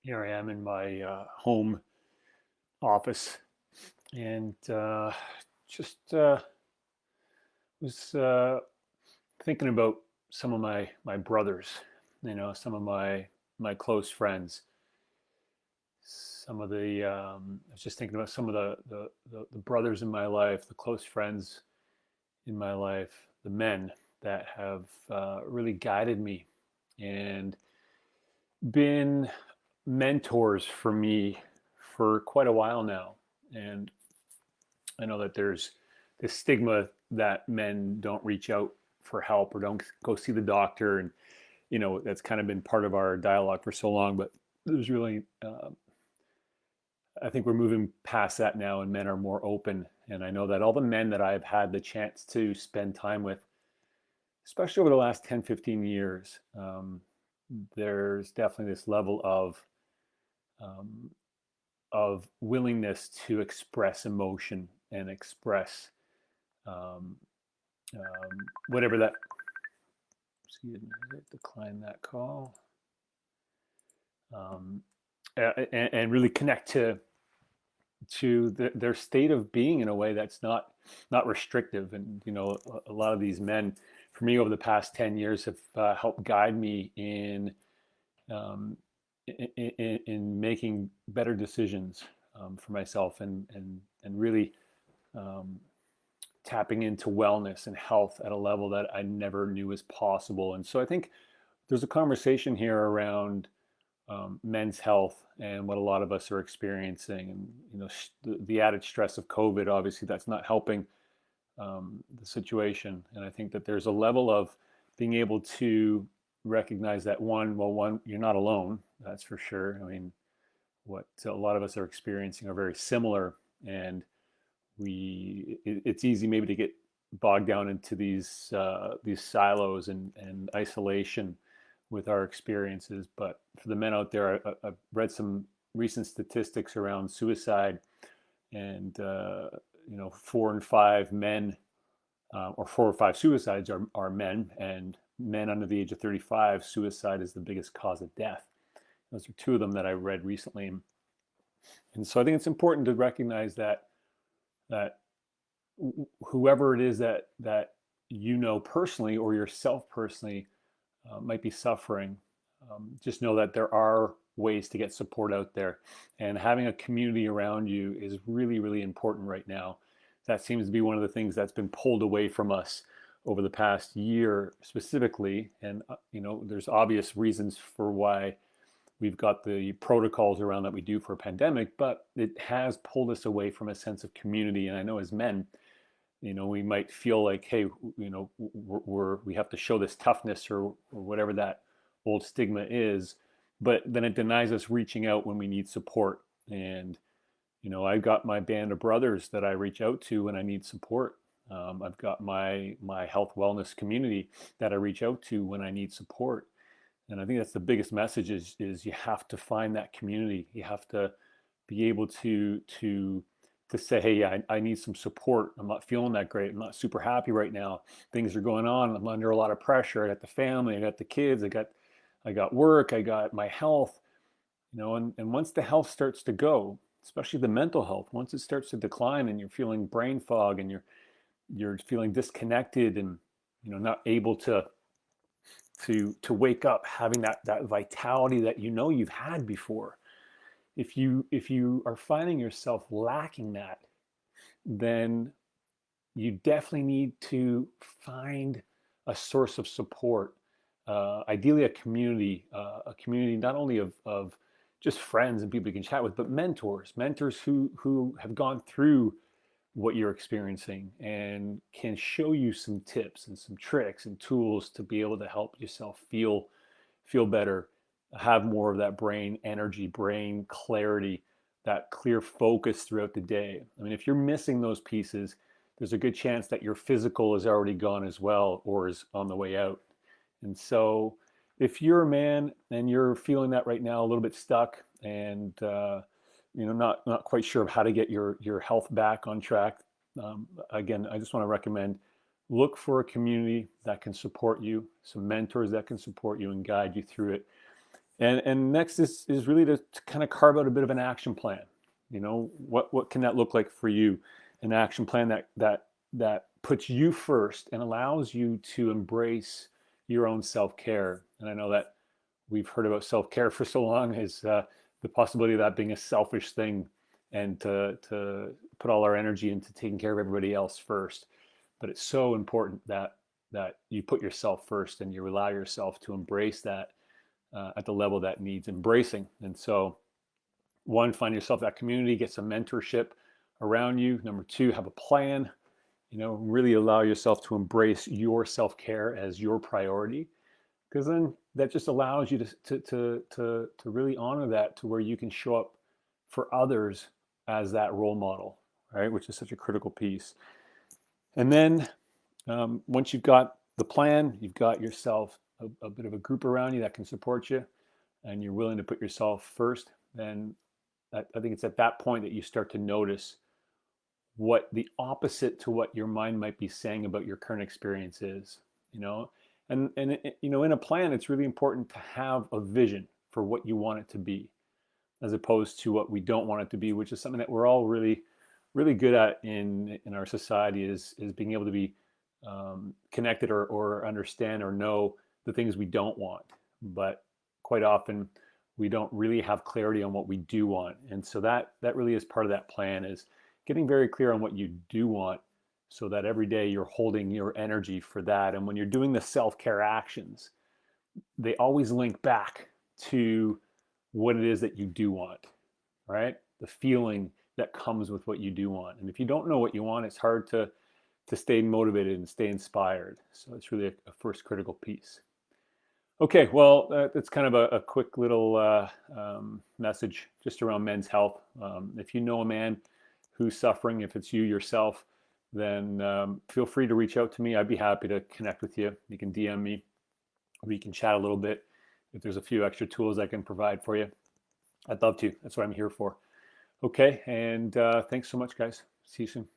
Here I am in my home office, and just was thinking about some of my brothers. Some of my close friends. Some of the I was just thinking about some of the brothers in my life, the close friends in my life, the men that have really guided me and been mentors for me for quite a while now. And I know that there's this stigma that men don't reach out for help or don't go see the doctor. And, that's kind of been part of our dialogue for so long. But there's really, I think we're moving past that now, and men are more open. And I know that all the men that I've had the chance to spend time with, especially over the last 10, 15 years, there's definitely this level um, of willingness to express emotion and express um, whatever that. Excuse me, decline that call. Um, and really connect to their state of being in a way that's not restrictive. And a lot of these men, for me, over the past 10 years, have helped guide me um, in making better decisions for myself and really um, tapping into wellness and health at a level that I never knew was possible. And so I think there's a conversation here around men's health and what a lot of us are experiencing, and the added stress of COVID. Obviously, that's not helping the situation. And I think that there's a level of being able to recognize that one, you're not alone. That's for sure. I mean, what a lot of us are experiencing are very similar, and it's easy maybe to get bogged down into these silos and isolation with our experiences. But for the men out there, I've read some recent statistics around suicide, and 4 in 5 men, or 4 or 5 suicides are men, and men under the age of 35, suicide is the biggest cause of death. Those are two of them that I read recently, and so I think it's important to recognize that whoever it is that personally or yourself personally might be suffering, just know that there are ways to get support out there, and having a community around you is really, really important right now. That seems to be one of the things that's been pulled away from us over the past year specifically. And there's obvious reasons for why we've got the protocols around that we do for a pandemic, but it has pulled us away from a sense of community. And I know as men, we might feel like, hey, we have to show this toughness, or whatever that old stigma is, but then it denies us reaching out when we need support. And I've got my band of brothers that I reach out to when I need support. I've got my health wellness community that I reach out to when I need support. And I think that's the biggest message is you have to find that community. You have to be able to say, hey, I need some support. I'm not feeling that great. I'm not super happy right now. Things are going on. I'm under a lot of pressure. I got the family. I got the kids. I got work. I got my health. And once the health starts to go, especially the mental health, once it starts to decline and you're feeling brain fog and you're feeling disconnected and not able to wake up having that vitality that you've had before. If you are finding yourself lacking that, then you definitely need to find a source of support. Ideally, a community not only of just friends and people you can chat with, but mentors who have gone through what you're experiencing and can show you some tips and some tricks and tools to be able to help yourself feel better, have more of that brain energy, brain clarity, that clear focus throughout the day. I mean, if you're missing those pieces, there's a good chance that your physical is already gone as well, or is on the way out. And so if you're a man and you're feeling that right now, a little bit stuck, and not quite sure of how to get your health back on track, again, I just want to recommend, look for a community that can support you, some mentors that can support you and guide you through it. And next is really to kind of carve out a bit of an action plan. What can that look like for you? An action plan that puts you first and allows you to embrace your own self-care. And I know that we've heard about self-care for so long as the possibility of that being a selfish thing, and to put all our energy into taking care of everybody else first. But it's so important that you put yourself first and you allow yourself to embrace that at the level that needs embracing. And so, one, find yourself that community, get some mentorship around you. Number two, have a plan. Really allow yourself to embrace your self-care as your priority, because then that just allows you to really honor that, to where you can show up for others as that role model, right? Which is such a critical piece. And then once you've got the plan, you've got yourself a bit of a group around you that can support you, and you're willing to put yourself first, then I think it's at that point that you start to notice what the opposite to what your mind might be saying about your current experience is. And in a plan, it's really important to have a vision for what you want it to be, as opposed to what we don't want it to be, which is something that we're all really good at in our society, is being able to be connected or understand or know the things we don't want. But quite often we don't really have clarity on what we do want. And so that really is part of that plan, is getting very clear on what you do want, so that every day you're holding your energy for that. And when you're doing the self-care actions, they always link back to what it is that you do want, right? The feeling that comes with what you do want. And if you don't know what you want, it's hard to stay motivated and stay inspired. So it's really a first critical piece. Okay, well, that's kind of a quick little message just around men's health. If you know a man who's suffering, if it's you yourself, then feel free to reach out to me. I'd be happy to connect with you. You can DM me. We can chat a little bit. If there's a few extra tools I can provide for you, I'd love to. That's what I'm here for. Okay, and thanks so much, guys. See you soon.